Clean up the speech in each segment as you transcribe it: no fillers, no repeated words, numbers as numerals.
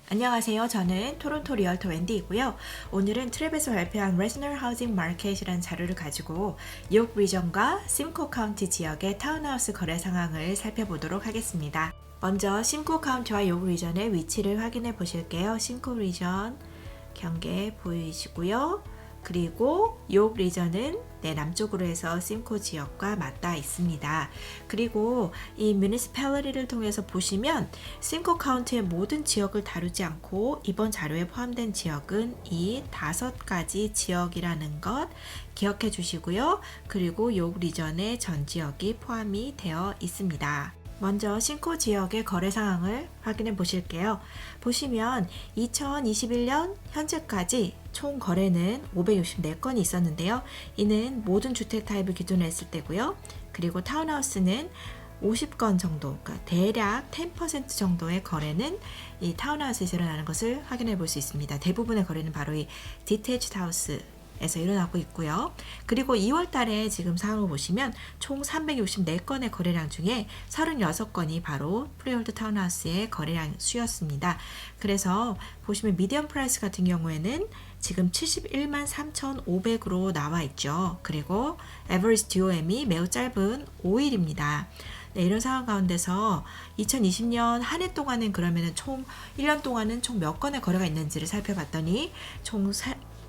안녕하세요. 저는 토론토 리얼터 웬디이고요. 오늘은 트랩에서 발표한 Regional Housing Market이라는 자료를 가지고 뉴욕 리전과 심코 카운티 지역의 타운하우스 거래 상황을 살펴보도록 하겠습니다. 먼저 심코 카운티와 뉴욕 리전의 위치를 확인해 보실게요. 심코 리전 경계 보이시고요. 그리고 뉴욕 리전은 남쪽으로 해서 심코 지역과 맞닿아 있습니다. 그리고 이 뮤니시패리티를 통해서 보시면 심코 카운티의 모든 지역을 다루지 않고 이번 자료에 포함된 지역은 이 5가지 지역이라는 것 기억해 주시고요. 그리고 뉴욕 리전의 전 지역이 포함이 되어 있습니다. 먼저 심코 지역의 거래 상황을 확인해 보실게요. 보시면 2021년 현재까지 총 거래는 564건이 있었는데요. 이는 모든 주택 타입을 기준으로 했을 때고요. 그리고 타운하우스는 50건 정도, 그러니까 대략 10% 정도의 거래는 이 타운하우스에서 일어나는 것을 확인해 볼 수 있습니다. 대부분의 거래는 바로 이 디태치드 하우스 에서 일어나고 있고요. 그리고 2월 달에 지금 상황을 보시면 총 364건의 거래량 중에 36건이 바로 프리홀드 타운하우스의 거래량 수였습니다. 그래서 보시면 미디엄 프라이스 같은 경우에는 지금 71만 3,500으로 나와 있죠. 그리고 에버리지 DOM이 매우 짧은 5일입니다. 이런 상황 가운데서 2020년 한 해 동안은 그러면 총 1년 동안은 총 몇 건의 거래가 있는지를 살펴봤더니 총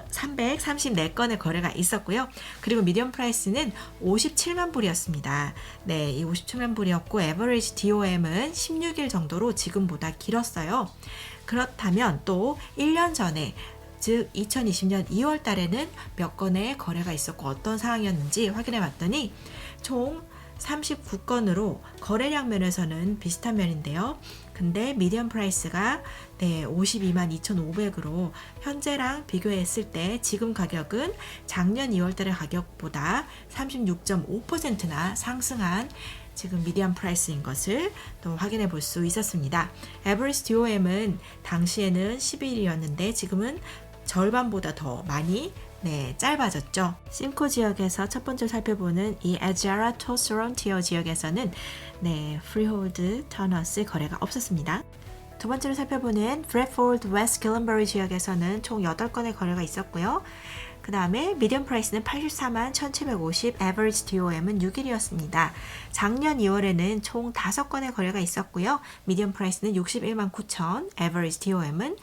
334건의 거래가 있었고요. 그리고 미디엄 프라이스는 57만 불이었습니다. 이 57만 불이었고 에버리지 DOM은 16일 정도로 지금보다 길었어요. 그렇다면 또 1년 전에 즉 2020년 2월 달에는 몇 건의 거래가 있었고 어떤 상황이었는지 확인해 봤더니 총 39건으로 거래량 면에서는 비슷한 면인데요. 근데 미디엄 프라이스가 52만 2,500으로 현재랑 비교했을 때 지금 가격은 작년 2월달의 가격보다 36.5%나 상승한 지금 미디엄 프라이스인 것을 또 확인해 볼 수 있었습니다. 에버리지 DOM은 당시에는 11일이었는데 지금은 절반보다 더 많이 짧아졌죠. 심코 지역에서 첫 번째로 살펴보는 이 에자라 토스론티어 지역에서는 프리홀드 타운하우스 거래가 없었습니다. 두 번째로 살펴보는 브래포드 웨스트 길런버리 지역에서는 총 8건의 거래가 있었고요. 그 다음에 미디엄 프라이스는 84만 1750, 에버리지 DOM은 6일이었습니다. 작년 2월에는 총 5건의 거래가 있었고요. 미디엄 프라이스는 61만 9천, 에버리지 DOM은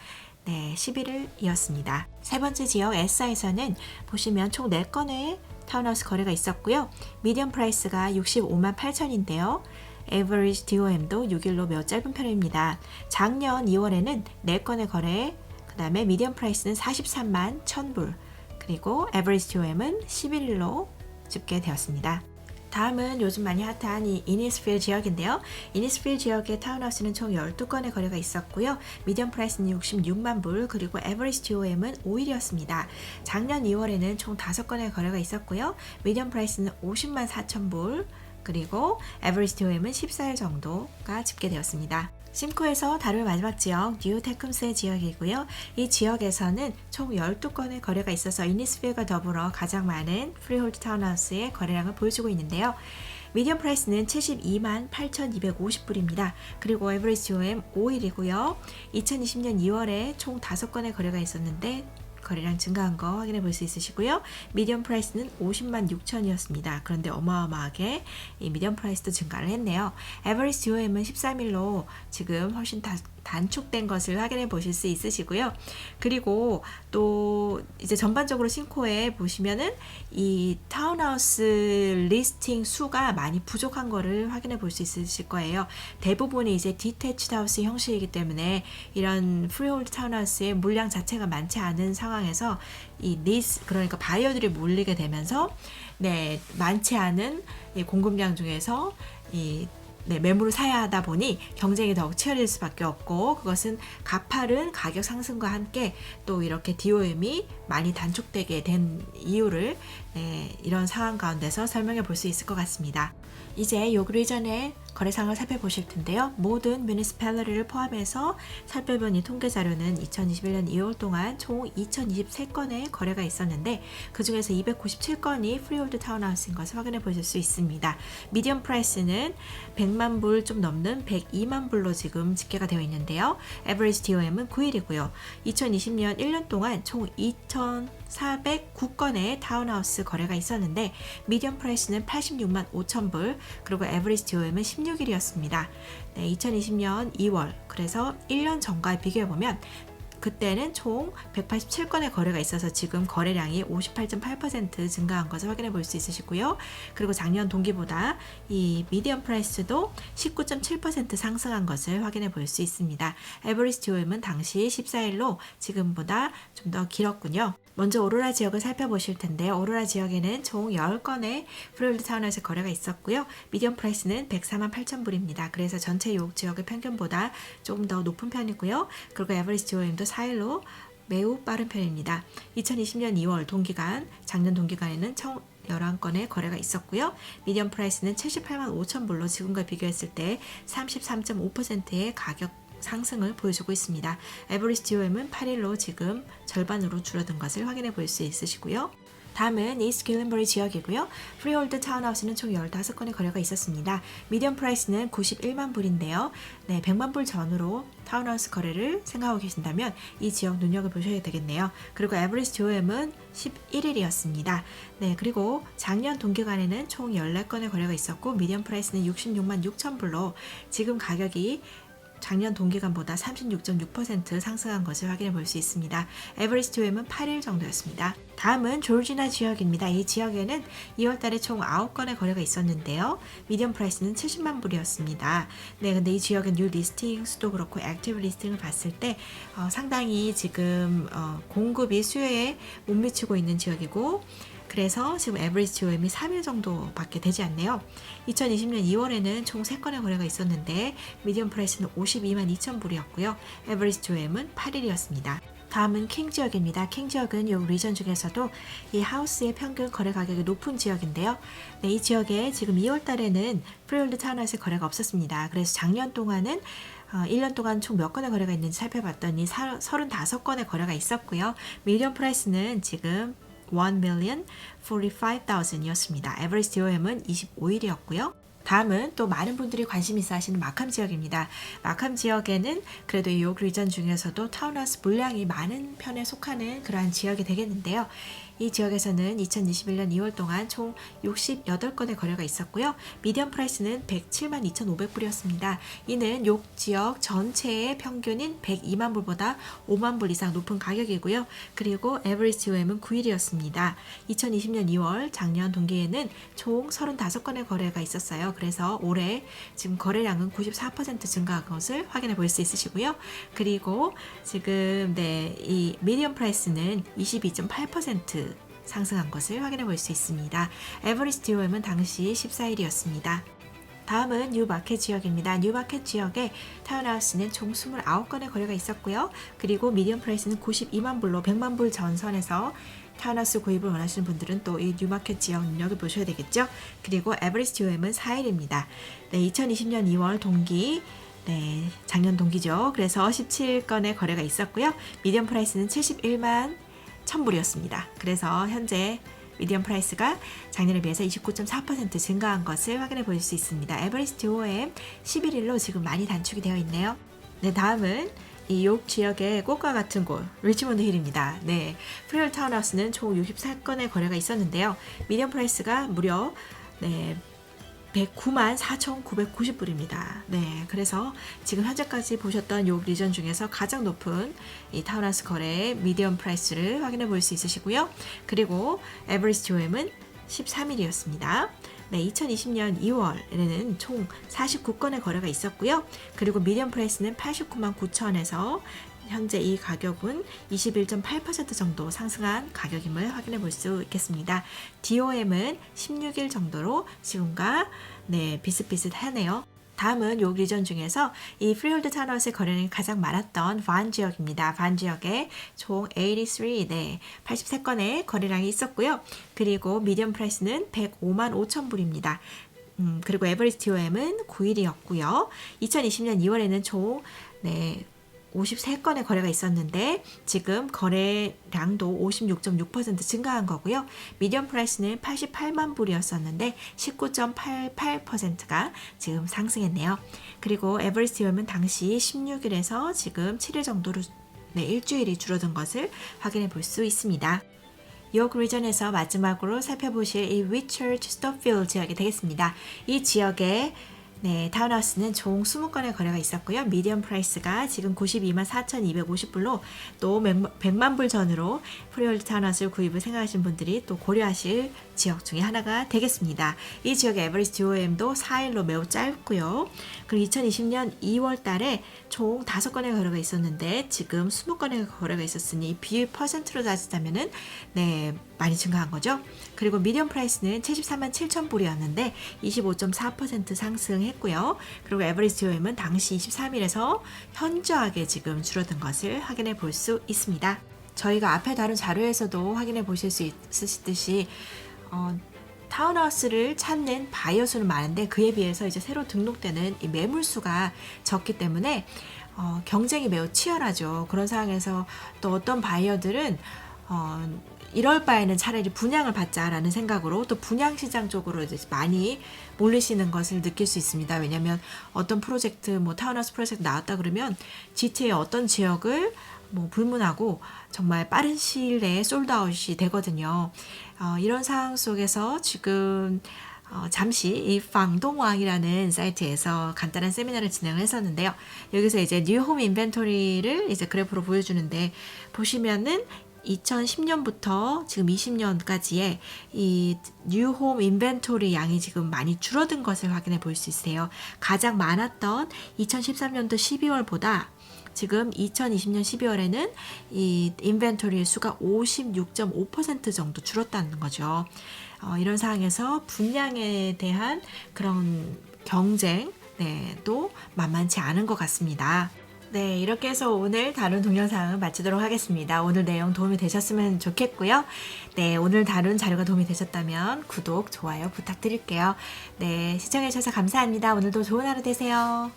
11일이었습니다. 세 번째 지역 S사에서는 보시면 총 4건의 타운하우스 거래가 있었고요. 미디엄 프라이스가 65만 8천인데요. 에버리지 DOM도 6일로 매우 짧은 편입니다. 작년 2월에는 4건의 거래, 그 다음에 미디엄 프라이스는 43만 1000불, 그리고 에버리지 DOM은 11일로 집계되었습니다. 다음은 요즘 많이 핫한 이 이니스필 지역인데요. 이니스필 지역의 타운하우스는 총 12건의 거래가 있었고요. 미디엄 프라이스는 66만 불, 그리고 에버리지 DOM은 5일이었습니다. 작년 2월에는 총 5건의 거래가 있었고요. 미디엄 프라이스는 50만 4천 불, 그리고 에버리지 DOM은 14일 정도가 집계되었습니다. 심코에서 다룰 마지막 지역 뉴 테쿰스의 지역이고요. 이 지역에서는 총 12건의 거래가 있어서 이니스필과 더불어 가장 많은 프리홀드 타운하우스의 거래량을 보여주고 있는데요. 미디엄 프라이스는 72만 8,250불입니다. 그리고 에버리지 DOM 5일이고요. 2020년 2월에 총 5건의 거래가 있었는데 거래량 증가한 거 확인해 볼 수 있으시고요. 미디엄 프라이스는 50만 6천이었습니다. 그런데 어마어마하게 이 미디엄 프라이스도 증가를 했네요. 에버리지 DOM은 13일로 지금 훨씬 단축된 것을 확인해 보실 수 있으시고요. 그리고 또 이제 전반적으로 심코에 보시면은 이 타운하우스 리스팅 수가 많이 부족한 거를 확인해 볼 수 있으실 거예요. 대부분이 이제 디태치드 하우스 형식이기 때문에 이런 프리홀드 타운하우스의 물량 자체가 많지 않은 상황에서 이 니스, 그러니까 바이어들이 몰리게 되면서 많지 않은 이 공급량 중에서 매물을 사야 하다 보니 경쟁이 더욱 치열해질 수밖에 없고, 그것은 가파른 가격 상승과 함께 또 이렇게 DOM이 많이 단축되게 된 이유를 이런 상황 가운데서 설명해 볼 수 있을 것 같습니다. 이제 요 리전의 거래상을 살펴보실 텐데요. 모든 뮤니시패리티를 포함해서 살펴본 이 통계 자료는 2021년 2월 동안 총 2023건의 거래가 있었는데 그 중에서 297건이 프리홀드 타운하우스인 것을 확인해 보실 수 있습니다. 미디엄 프라이스는 100만 불 좀 넘는 102만 불로 지금 집계가 되어 있는데요. 에버리지 DOM은 9일이고요. 2020년 1년 동안 총 2,409건의 타운하우스 거래가 있었는데 미디엄 프라이스는 86만 5천 불, 그리고 에버리지 DOM은 16일이었습니다. 네, 2020년 2월, 그래서 1년 전과 비교해보면 그때는 총 187건의 거래가 있어서 지금 거래량이 58.8% 증가한 것을 확인해 볼 수 있으시고요. 그리고 작년 동기보다 이 미디엄 프라이스도 19.7% 상승한 것을 확인해 볼 수 있습니다. 에버리지 DOM은 당시 14일로 지금보다 좀 더 길었군요. 먼저 오로라 지역을 살펴보실 텐데요. 오로라 지역에는 총 10건의 프리홀드 타운하우스 거래가 있었고요. 미디엄 프라이스는 104만 8천 불입니다. 그래서 전체 요옥 지역의 평균보다 조금 더 높은 편이고요. 그리고 에버리지 DOM도 4일로 매우 빠른 편입니다. 2020년 2월 동기간, 작년 동기간에는 총 11건의 거래가 있었고요. 미디엄 프라이스는 78만 5천 불로 지금과 비교했을 때 33.5%의 가격 상승을 보여주고 있습니다. 에버리지 DOM은 8일로 지금 절반으로 줄어든 것을 확인해 볼 수 있으시고요. 다음은 이스트 길린버리 지역이고요. 프리홀드 타운하우스는 총 15건의 거래가 있었습니다. 미디엄 프라이스는 91만 불인데요. 네, 100만 불 전후로 타운하우스 거래를 생각하고 계신다면 이 지역 눈여겨보셔야 되겠네요. 그리고 에버리지 DOM은 11일이었습니다. 네, 그리고 작년 동기간에는 총 14건의 거래가 있었고 미디엄 프라이스는 66만 6천 불로 지금 가격이 작년 동기간보다 36.6% 상승한 것을 확인해 볼 수 있습니다. 에버리지 DOM은 8일 정도였습니다. 다음은 조지나 지역입니다. 이 지역에는 2월 달에 총 9건의 거래가 있었는데요. 미디엄 프라이스는 70만 불이었습니다. 네, 근데 이 지역은 뉴 리스팅 수도 그렇고 액티브 리스팅을 봤을 때 상당히 지금 공급이 수요에 못 미치고 있는 지역이고 그래서 지금 에버리지 DOM이 3일 정도밖에 되지 않네요. 2020년 2월에는 총 3건의 거래가 있었는데 미디엄 프라이스는 52만 2천 불이었고요. 에버리지 DOM은 8일이었습니다. 다음은 킹 지역입니다. 킹 지역은 이 리전 중에서도 이 하우스의 평균 거래 가격이 높은 지역인데요. 네, 이 지역에 지금 2월 달에는 프리홀드 타운하우스 거래가 없었습니다. 그래서 작년 동안은 1년 동안 총 몇 건의 거래가 있는지 살펴봤더니 35건의 거래가 있었고요. 미디엄 프라이스는 지금 1,045,000이었습니다. 에버리지 DOM은 25일이었고요. 다음은 또 많은 분들이 관심 있어 하시는 마캄 지역입니다. 마캄 지역에는 그래도 이 요크 리전 중에서도 타운하우스 물량이 많은 편에 속하는 그러한 지역이 되겠는데요. 이 지역에서는 2021년 2월 동안 총 68건의 거래가 있었고요. 미디엄 프라이스는 107만 2,500불이었습니다. 이는 욕 지역 전체의 평균인 102만 불보다 5만 불 이상 높은 가격이고요. 그리고 에버리지 DOM은 9일이었습니다. 2020년 2월 작년 동기에는 총 35건의 거래가 있었어요. 그래서 올해 지금 거래량은 94% 증가한 것을 확인해 볼 수 있으시고요. 그리고 지금 이 미디엄 프라이스는 22.8% 상승한 것을 확인해 볼 수 있습니다. 에버리지 DOM은 당시 14일이었습니다. 다음은 뉴마켓 지역입니다. 뉴마켓 지역에 타운하우스는 총 29건의 거래가 있었고요. 그리고 미디엄 프라이스는 92만 불로 100만 불 전선에서 타운하우스 구입을 원하시는 분들은 또 이 뉴마켓 지역 눈여겨보셔야 되겠죠. 그리고 에버리지 DOM은 4일입니다. 네, 2020년 2월 동기 작년 동기죠. 그래서 17건의 거래가 있었고요. 미디엄 프라이스는 71만 1,000불이었습니다. 그래서 현재 미디엄 프라이스가 작년에 비해서 29.4% 증가한 것을 확인해 볼 수 있습니다. 에버리지 DOM 11일로 지금 많이 단축이 되어 있네요. 네, 다음은 이 욕 지역의 꽃과 같은 곳, 리치몬드 힐입니다. 네, 프리홀드 타운하우스는 총 64건의 거래가 있었는데요. 미디엄 프라이스가 무려 109만 4,990불입니다. 네, 그래서 지금 현재까지 보셨던 요 리전 중에서 가장 높은 이 타운하우스 거래의 미디엄 프라이스를 확인해 볼 수 있으시고요. 그리고 에버리지 DOM은 13일이었습니다. 네, 2020년 2월에는 총 49건의 거래가 있었고요. 그리고 미디엄 프라이스는 89만 9천에서 현재 이 가격은 21.8% 정도 상승한 가격임을 확인해 볼 수 있겠습니다. DOM은 16일 정도로 지금과 비슷비슷하네요. 다음은 요 리전 중에서 이 프리홀드 타운하우스의 거래량이 가장 많았던 반 지역입니다. 반 지역에 총 83건의 거래량이 있었고요. 그리고 미디엄 프라이스는 105만 5천 불입니다. 그리고 에버리지 TOM은 9일이었고요. 2020년 2월에는 총 53건의 거래가 있었는데 지금 거래량도 56.6% 증가한 거고요. 미디엄 프라이스는 88만 불이었었는데 19.88%가 지금 상승했네요. 그리고 에버리지 TOM은 당시 16일에서 지금 7일 정도로 일주일이 줄어든 것을 확인해 볼 수 있습니다. 뉴욕 리전에서 마지막으로 살펴보실 이 위처치 스토필드 지역이 되겠습니다. 이 지역에 타운하우스는 총 20건의 거래가 있었고요. 미디엄 프라이스가 지금 92만 4,250불로 또 100만 불 전으로 프리홀드 타운하우스를 구입을 생각하신 분들이 또 고려하실 지역 중에 하나가 되겠습니다. 이 지역의 에버리지 DOM도 4일로 매우 짧고요. 그리고 2020년 2월 달에 총 5건의 거래가 있었는데 지금 20건의 거래가 있었으니 이 비율 퍼센트로 따지자면은 많이 증가한 거죠. 그리고 미디엄 프라이스는 74만 7천 불이었는데 25.4% 상승했고요. 그리고 에버리지 DOM은 당시 23일에서 현저하게 지금 줄어든 것을 확인해 볼 수 있습니다. 저희가 앞에 다룬 자료에서도 확인해 보실 수 있으시듯이 타운하우스를 찾는 바이어 수는 많은데 그에 비해서 이제 새로 등록되는 이 매물 수가 적기 때문에 경쟁이 매우 치열하죠. 그런 상황에서 또 어떤 바이어들은 이럴 바에는 차라리 분양을 받자라는 생각으로 또 분양 시장 쪽으로 이제 많이 몰리시는 것을 느낄 수 있습니다. 왜냐하면 어떤 프로젝트, 타운하우스 프로젝트 나왔다 그러면 GTA의 어떤 지역을 불문하고 정말 빠른 시일 내에 솔드아웃이 되거든요. 이런 상황 속에서 지금 잠시 이 방동왕이라는 사이트에서 간단한 세미나를 진행을 했었는데요. 여기서 이제 뉴홈 인벤토리를 이제 그래프로 보여주는데 보시면은 2010년부터 지금 20년까지의 이 뉴홈 인벤토리 양이 지금 많이 줄어든 것을 확인해 볼 수 있어요. 가장 많았던 2013년도 12월보다 지금 2020년 12월에는 이 인벤토리 수가 56.5% 정도 줄었다는 거죠. 이런 상황에서 분양에 대한 그런 경쟁도 만만치 않은 것 같습니다. 이렇게 해서 오늘 다룬 동영상을 마치도록 하겠습니다. 오늘 내용 도움이 되셨으면 좋겠고요. 오늘 다룬 자료가 도움이 되셨다면 구독, 좋아요 부탁드릴게요. 시청해주셔서 감사합니다. 오늘도 좋은 하루 되세요.